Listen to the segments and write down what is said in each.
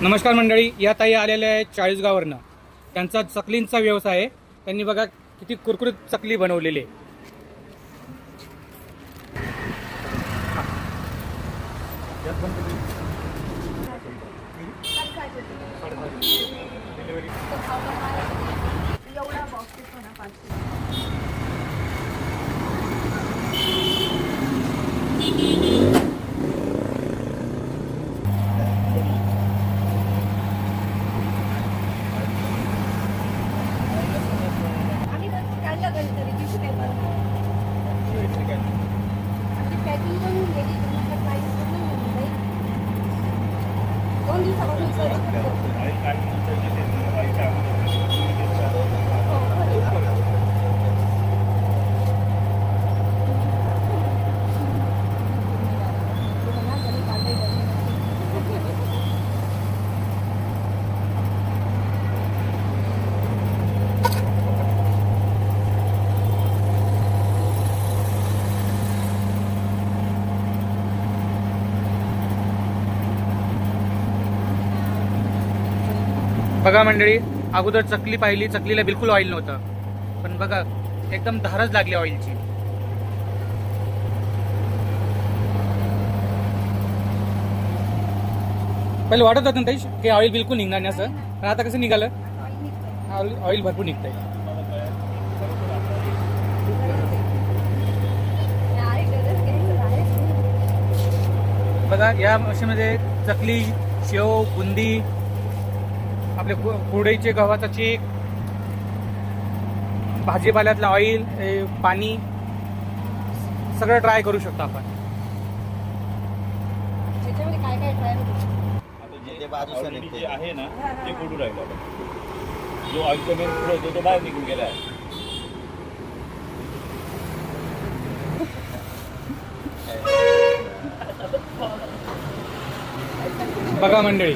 नमस्कार मंडळी, या ताई आलेल्या आहेत चाळीसगाववरनं. त्यांचा चकलींचा व्यवसाय आहे. त्यांनी बघा किती कुरकुरीत चकली बनवलेली आहे. बघा मंडळी, अगोदर चकली पाहिली, चकलीला बिलकुल ऑइल नव्हतं, पण बघा एकदम धारच लागली ऑइलची. पहिले वाटत होतं ना की ऑइल बिलकुल निघणार नाही असं, पण आता कसं निघालं, ऑइल भरपूर निघतंय. बघा या मशीनमध्ये चकली, शेव, बुंदी, आपले कुरडईचे गव्हाचा चीक, भाजीपाल्यातलं ऑइल, पाणी सगळं ट्राय करू शकतो आपण. त्याच्यामध्ये काय काय ट्राय होतं? जे आहे ना ते पडू राहिलं. जो ऑइलचा मेन पुढे होतो तो बाहेर निघून गेला आहे. बघा मंडळी,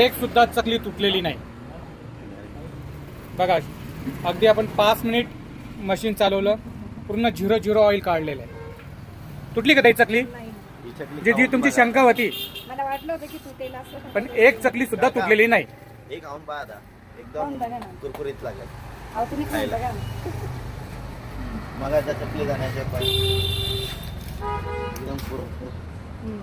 एक सुद्धा चकली तुटलेली नाही. बघा अगदी आपण 5 मिनिट मशीन चालवलं, पूर्ण 0 ऑइल काढलेलं आहे. तुटली का ताई चकली? जी तुमची शंका होती, मला वाटलं होतं की तुटेल असं, पण एक चकली सुद्धा तुटलेली नाही. एक आऊन पहा आता, खाऊन बघा एकदम ना. कुरकुरीत लागेल. अहो तुम्ही खाऊन बघा ना. मगाच्या चकली जाण्याच्या पण एकदम कुरकुरीत. हम्म.